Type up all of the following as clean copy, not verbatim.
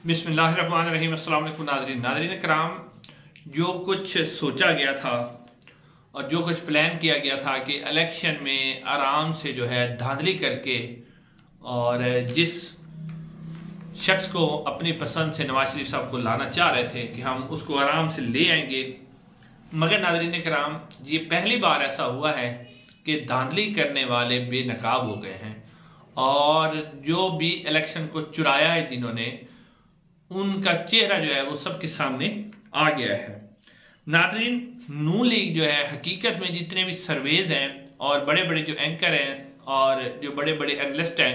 बिस्मिल्लाहिर्रहमानिर्रहीम। अस्सलाम वालेकुम नाज़रीन कराम, जो कुछ सोचा गया था और जो कुछ प्लान किया गया था कि इलेक्शन में आराम से जो है धांधली करके और जिस शख्स को अपनी पसंद से नवाज शरीफ साहब को लाना चाह रहे थे कि हम उसको आराम से ले आएंगे, मगर नाज़रीन कराम ये पहली बार ऐसा हुआ है कि धांधली करने वाले बेनकाब हो गए हैं और जो भी इलेक्शन को चुराया है जिन्होंने, उनका चेहरा जो है वो सबके सामने आ गया है। नाज़रीन, नून लीग जो है हकीकत में जितने भी सर्वेज हैं और बड़े बड़े जो एंकर हैं और जो बड़े बड़े एनालिस्ट हैं,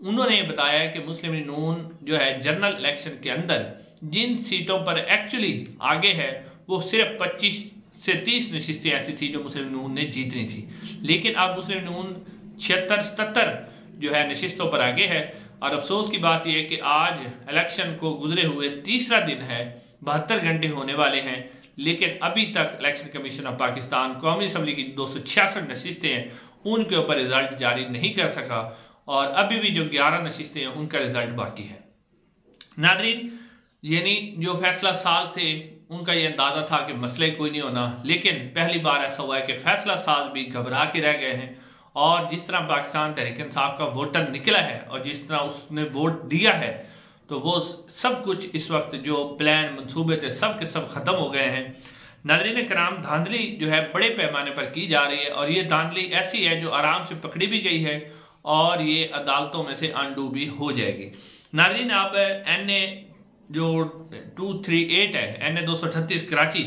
उन्होंने बताया है कि मुस्लिम लीग नून जो है जनरल इलेक्शन के अंदर जिन सीटों पर एक्चुअली आगे है वो सिर्फ 25 से 30 नशिस्तें ऐसी थी जो मुस्लिम नून ने जीतनी थी, लेकिन अब मुस्लिम नून 76-77 जो है नशिस्तों पर आगे है। और अफसोस की बात यह है कि आज इलेक्शन को गुजरे हुए तीसरा दिन है, 72 घंटे होने वाले हैं, लेकिन अभी तक इलेक्शन कमीशन ऑफ पाकिस्तान कौमी असम्बली की 266 नशिस्तें हैं उनके ऊपर रिजल्ट जारी नहीं कर सका और अभी भी जो 11 नशिस्तें हैं उनका रिजल्ट बाकी है। नाज़रीन, यानी जो फैसला साज थे उनका ये अंदाजा था कि मसले कोई नहीं होना, लेकिन पहली बार ऐसा हुआ है कि फैसला साज भी घबरा के रह गए हैं और जिस तरह पाकिस्तान तहरीक इंसाफ का वोटर निकला है और जिस तरह उसने वोट दिया है, तो वो सब कुछ इस वक्त जो प्लान मंसूबे थे सब के सब खत्म हो गए हैं। नाज़रीन कराम, धांधली जो है बड़े पैमाने पर की जा रही है और ये धांधली ऐसी है जो आराम से पकड़ी भी गई है और ये अदालतों में से अनडू भी हो जाएगी। नाज़रीन, आप NA जो 238 है, NA 238 कराची,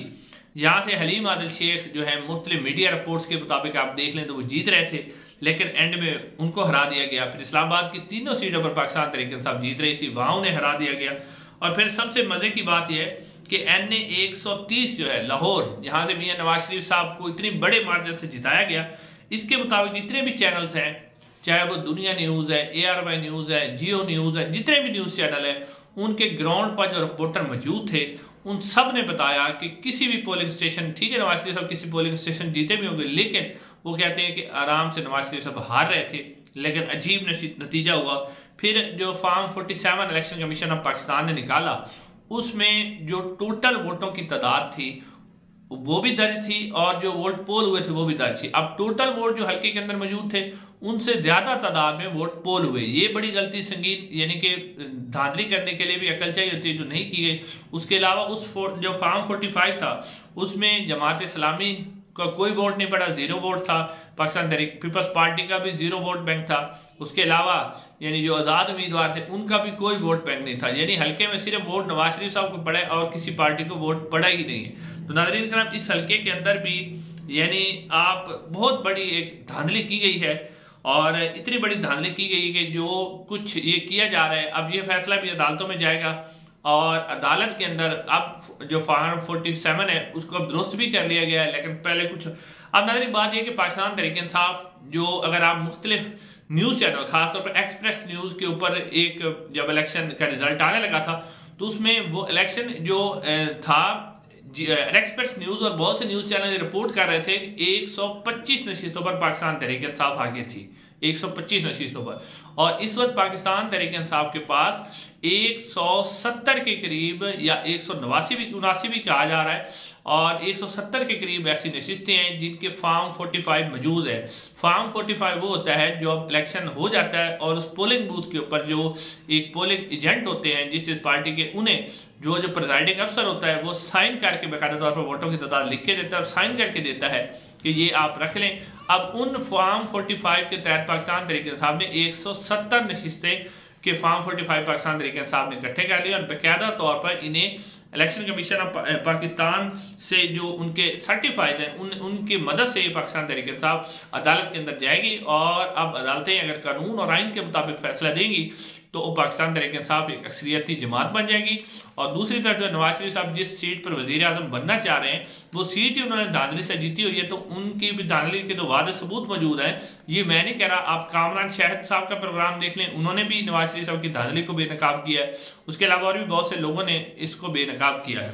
यहाँ से हलीम आदिल शेख जो है मुख्तलिफ मीडिया रिपोर्ट्स के मुताबिक आप देख लें तो वो जीत रहे थे, लेकिन एंड में उनको हरा दिया गया। फिर इस्लामाबाद की तीनों सीटों पर पाकिस्तान तहरीक इंसाफ जीत रही थी, वहाँ उन्हें हरा दिया गया। और फिर सबसे मजे की बात यह है कि NA 130 जो है लाहौर, यहाँ से मियां नवाज शरीफ साहब को इतनी बड़े मार्जिन से जिताया गया। इसके मुताबिक जितने भी चैनल्स हैं, चाहे वो दुनिया न्यूज़ है, ARY न्यूज़ है, जियो न्यूज़ है, जितने भी न्यूज़ चैनल है, उनके ग्राउंड पर जो रिपोर्टर मौजूद थे उन सब ने बताया कि किसी भी पोलिंग स्टेशन, ठीक है नवाज शरीफ साहब किसी पोलिंग स्टेशन जीते भी होंगे, लेकिन वो कहते हैं कि आराम से नवाज शरीफ साहब हार रहे थे, लेकिन अजीब नतीजा हुआ। फिर जो form 47 election commission of Pakistan ने निकाला, उसमें जो टोटल वोटों की तादाद थी वो भी दर्ज थी और जो वोट पोल हुए थे वो भी दर्ज थी। अब टोटल वोट जो हल्के के अंदर मौजूद थे उनसे ज्यादा तादाद में वोट पोल हुए। ये बड़ी गलती संगीन, यानी कि धांधली करने के लिए भी अकल चाहिए होती है जो नहीं की गई। उसके अलावा उस जो फॉर्म 45 था उसमें जमात इस्लामी का कोई वोट नहीं पड़ा, 0 वोट था। पाकिस्तान तहरीक पीपल्स पार्टी का भी 0 वोट बैंक था। उसके अलावा यानी जो आज़ाद उम्मीदवार थे उनका भी कोई वोट बैंक नहीं था, यानी हल्के में सिर्फ वोट नवाज शरीफ साहब को पड़ा है और किसी पार्टी को वोट पड़ा ही नहीं है। तो नाज़रीन कराम, इस हल्के के अंदर भी यानी आप बहुत बड़ी एक धांधली की गई है और इतनी बड़ी धांधली की गई है कि जो कुछ ये किया जा रहा है, अब ये फैसला भी अदालतों में जाएगा और अदालत के अंदर अब जो फॉर्म 47 है उसको अब दुरुस्त भी कर लिया गया है। लेकिन पहले कुछ अब नाज़रीन बात यह कि पाकिस्तान तहरीक इंसाफ जो, अगर आप मुख्तलिफ न्यूज़ चैनल खासतौर पर एक्सप्रेस न्यूज़ के ऊपर एक जब इलेक्शन का रिजल्ट आने लगा था तो उसमें वो इलेक्शन जो था एक्सप्रेस न्यूज़ और बहुत से न्यूज़ चैनल रिपोर्ट कर रहे थे 125 नशिस्तों पर पाकिस्तान तहरीक इंसाफ आगे थी, 125 नशिस्तों पर। और इस वक्त पाकिस्तान तहरीक इंसाफ के पास 170 के करीब या 179 भी कहा जा रहा है और 170 के करीब ऐसी नशिस्तें हैं जिनके फॉर्म 45 मौजूद है। फॉर्म 45 वो होता है जो अब इलेक्शन हो जाता है और उस पोलिंग बूथ के ऊपर जो एक पोलिंग एजेंट होते हैं जिस पार्टी के, उन्हें जो प्रिजाइडिंग अफसर होता है वो साइन करके बाकायदा तौर पर वोटों की तादाद लिख के देता है और साइन करके देता है कि ये आप रख लें। अब उन फॉर्म 45 के तहत पाकिस्तान तहरीक इंसाफ ने 170 नशिस्तें के फॉर्म 45 पाकिस्तान तहरीक इंसाफ ने इकट्ठे कर लिए और बाकायदा तौर पर इन्हें इलेक्शन कमीशन ऑफ पाकिस्तान से जो उनके सर्टिफाइड हैं उनकी मदद से पाकिस्तान तहरीक इंसाफ अदालत के अंदर जाएगी और अब अदालतें अगर कानून और आइन के मुताबिक फैसला देंगी तो पाकिस्तान तहरीक इंसाफ एक अक्सरियती जमात बन जाएगी। और दूसरी तरफ जो नवाज शरीफ साहब जिस सीट पर वजीर आजम बनना चाह रहे हैं वो सीट ही उन्होंने धांधली से जीती हुई है, तो उनकी भी धांधली के तो वादे सबूत मौजूद हैं। ये मैं नहीं कह रहा, आप कामरान शाहिद साहब का प्रोग्राम देख लें, उन्होंने भी नवाज शरीफ साहब की धांधली को बेनकाब किया है। उसके अलावा और भी बहुत से लोगों ने इसको बेनकाब किया है।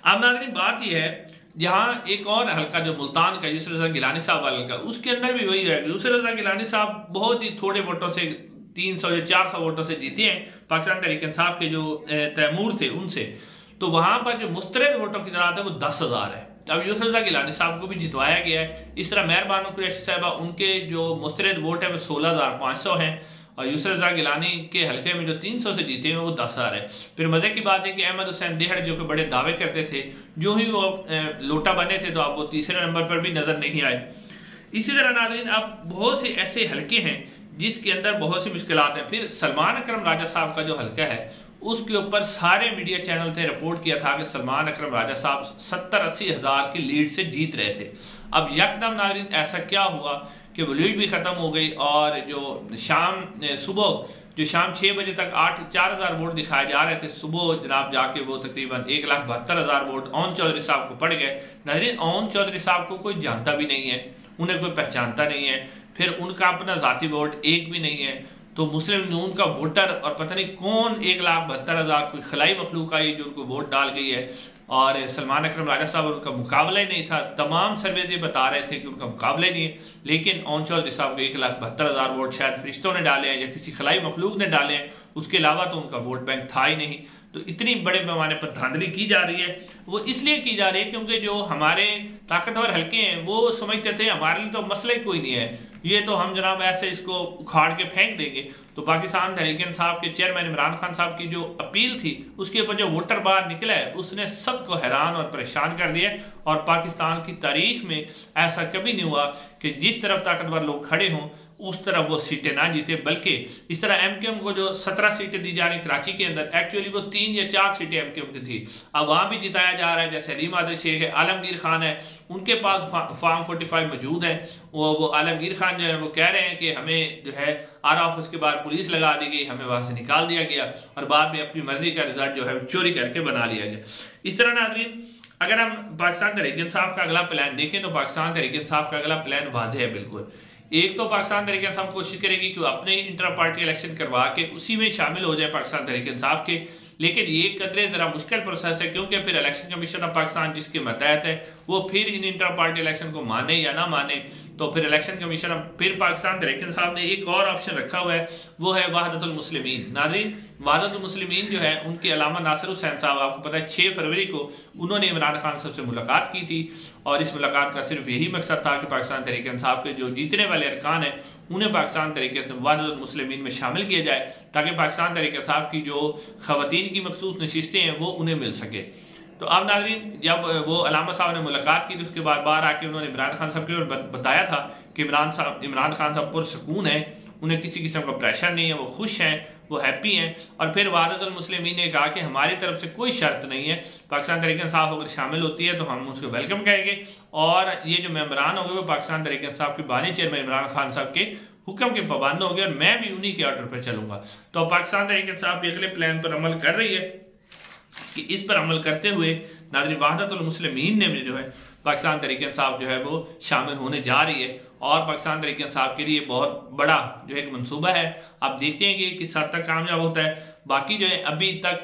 अब नाज़रीन बात यह है, जहाँ एक और हल्का जो मुल्तान का यूसुफ रज़ा गिलानी साहब वाला हल्का, उसके अंदर भी वही है। यूसुफ रज़ा गिलानी साहब बहुत ही थोड़े वोटों से 300 या 400 वोटों से जीते हैं पाकिस्तान तहरीक इंसाफ के जो तैमूर थे उनसे, तो वहां पर जो मुस्तरद वोटों की तादाद है वो 10,000 है। अब यूसुफ रज़ा गिलानी साहब को भी जितवाया गया है। इस तरह मेहरबान कुरैशी साहिबा, उनके जो मुस्तरद वोट है वो 16,500 हैं और यूसुफ रज़ा गिलानी के हल्के में जो 300 से जीते हैं वो 10,000 है। फिर मजे की बात है कि अहमद हुसैन देहड़ जो कि बड़े दावे करते थे, जो ही वो लोटा बने थे तो अब वो तीसरे नंबर पर भी नजर नहीं आए। इसी तरह नाज़रीन अब बहुत से ऐसे हल्के हैं जिसके अंदर बहुत सी मुश्किलात हैं। फिर सलमान अकरम राजा साहब का जो हल्का है उसके ऊपर सारे मीडिया चैनल ने रिपोर्ट किया था कि सलमान अकरम राजा साहब 70-80 हज़ार की लीड से जीत रहे थे। अब यकदम नाज़रीन ऐसा क्या हुआ कि वो लीड भी खत्म हो गई और जो सुबह 6 बजे तक 4,000 वोट दिखाए जा रहे थे, सुबह जनाब जाके वो तकरीबन 1,72,000 वोट ओन चौधरी साहब को पड़ गए। नाज़रीन ओन चौधरी साहब को कोई जानता भी नहीं है, उन्हें कोई पहचानता नहीं है, फिर उनका अपना जाती वोट एक भी नहीं है, तो मुस्लिम नून का वोटर और पता नहीं कौन 1,72,000 कोई खलाई मखलूक आई जो उनको वोट डाल गई है और सलमान अकरम राजा साहब उनका मुकाबला ही नहीं था। तमाम सर्वे ये बता रहे थे कि उनका मुकाबला ही नहीं है, लेकिन ओन चौधरी साहब को 1,72,000 वोट शायद फरिश्तों ने डाले हैं या किसी खलाई मखलूक ने डाले हैं, उसके अलावा तो उनका वोट बैंक था ही नहीं। तो इतनी बड़े पैमाने पर धांधली की जा रही है, वो इसलिए की जा रही है क्योंकि जो हमारे ताकतवर हल्के हैं वो समझते थे हमारे लिए तो मसला ही कोई नहीं है, ये तो हम जनाब ऐसे इसको उखाड़ के फेंक देंगे। तो पाकिस्तान तहरीक इंसाफ के चेयरमैन इमरान खान साहब की जो अपील थी उसके ऊपर जो वोटर बाहर निकला है उसने सबको हैरान और परेशान कर दिया और पाकिस्तान की तारीख में ऐसा कभी नहीं हुआ कि जिस तरफ ताकतवर लोग खड़े हों उस तरफ वो सीटें ना जीते, बल्कि इस तरह एमकेएम को जो 17 सीटें दी जा रही कराची के अंदर, एक्चुअली वो 3 या 4 सीटें एमकेएम की थी, अब वहां भी जिताया जा रहा है। जैसे अलीम आदिल शेख है, आलमगीर खान है, उनके पास फॉर्म 45 मौजूद है। वो आलमगीर खान जो है वो कह रहे हैं कि हमें जो है आर ऑफिस के बाद पुलिस लगा दी गई, हमें वहां से निकाल दिया गया और बाद में अपनी मर्जी का रिजल्ट जो है चोरी करके बना लिया गया। इस तरह नाज़रीन अगर हम पाकिस्तान तहरीक इंसाफ का अगला प्लान देखें तो पाकिस्तान तहरीक इंसाफ का अगला प्लान वाज़ेह है बिल्कुल। एक तो पाकिस्तान तहरीक इंसाफ कोशिश करेगी कि वो अपने इंटर पार्टी इलेक्शन करवा के उसी में शामिल हो जाए पाकिस्तान तहरीक इंसाफ के, लेकिन ये कदरे जरा मुश्किल प्रोसेस है क्योंकि फिर इलेक्शन कमीशन ऑफ पाकिस्तान जिसके मतहत है वो फिर इन इंटर पार्टी इलेक्शन को माने या ना माने, तो फिर इलेक्शन कमीशन फिर पाकिस्तान तहरीक इंसाफ ने एक और ऑप्शन रखा हुआ है, वो है वहदतुल मुस्लिमीन। नाज़रीन वहदतुल मुस्लिमीन जो है उनके अलामा नासिर हुसैन साहब, आपको पता है 6 फरवरी को उन्होंने इमरान खान साहब से मुलाकात की थी और इस मुलाकात का सिर्फ यही मकसद था कि पाकिस्तान तहरीक इंसाफ के जो जीतने वाले अरकान हैं उन्हें पाकिस्तान तहरीक वहदतुल मुस्लिमीन में शामिल किया जाए ताकि पाकिस्तान तहरीक इंसाफ की जो खवातीन की मखसूस नशिस्तें हैं वो उन्हें मिल सके। तो अब नाज़रीन जब वो अलामा साहब ने मुलाकात की तो उसके बाद बाहर आके उन्होंने इमरान खान साहब को बताया था कि इमरान खान साहब पुरसकून है, उन्हें किसी किस्म का प्रेशर नहीं है, वो खुश हैं, वो हैप्पी हैं। और फिर वहदतुल मुस्लिमीन ने कहा कि हमारी तरफ से कोई शर्त नहीं है, पाकिस्तान तहरीक इंसाफ अगर शामिल होती है तो हम उसको वेलकम करेंगे और ये जो मेंबरान होंगे वो पाकिस्तान तहरीक इंसाफ के बानी चेयरमैन इमरान खान साहब के हुक्म के पाबंद होंगे और मैं भी उन्हीं के ऑर्डर पर चलूंगा। तो पाकिस्तान तहरीक इंसाफ भी अगले प्लान पर अमल कर रही है कि इस पर अमल करते हुए नाज़रीन वहदतुल मुस्लिमीन ने जो है पाकिस्तान तहरीक इंसाफ जो है वो शामिल होने जा रही है और पाकिस्तान तहरीक इंसाफ के लिए बहुत बड़ा जो एक मनसूबा है। आप देखते हैं कि किस हद तक कामयाब होता है। बाकी जो है अभी तक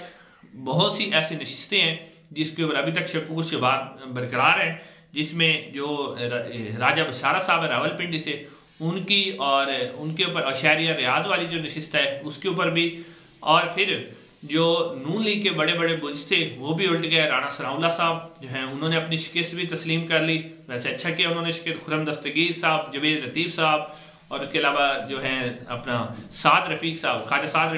बहुत सी ऐसी नशिस्तें हैं जिसके ऊपर अभी तक शक व शुबहात बरकरार हैं, जिसमें जो राजा बशारत साहब है रावलपिंडी से उनकी और उनके ऊपर शहरिया रियाद वाली जो नशिस्त है उसके ऊपर भी, और फिर जो नून लीग के बड़े बड़े बुर्ज थे वो भी उल्ट गए। राणा सनाउल्लाह साहब जो हैं उन्होंने अपनी शिकस्त भी तस्लीम कर ली, वैसे अच्छा किया उन्होंने शिकस्त। खुर्रम दस्तगीर साहब, जवेद लतीफ़ साहब और उसके अलावा जो है अपना साद रफीक साहब, ख्वाजा साद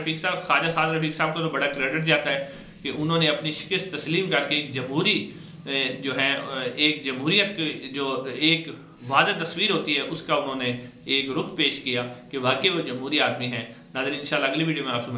रफीक साहब को तो बड़ा क्रेडिट जाता है कि उन्होंने अपनी शिकस्त तस्लीम करके एक जमहूरी जो है एक जमहूरियत की जो एक वाज़ेह तस्वीर होती है उसका उन्होंने एक रुख पेश किया कि वाकई वो जमहूरी आदमी हैं। नाज़रीन इंशाल्लाह अगली वीडियो में आपसे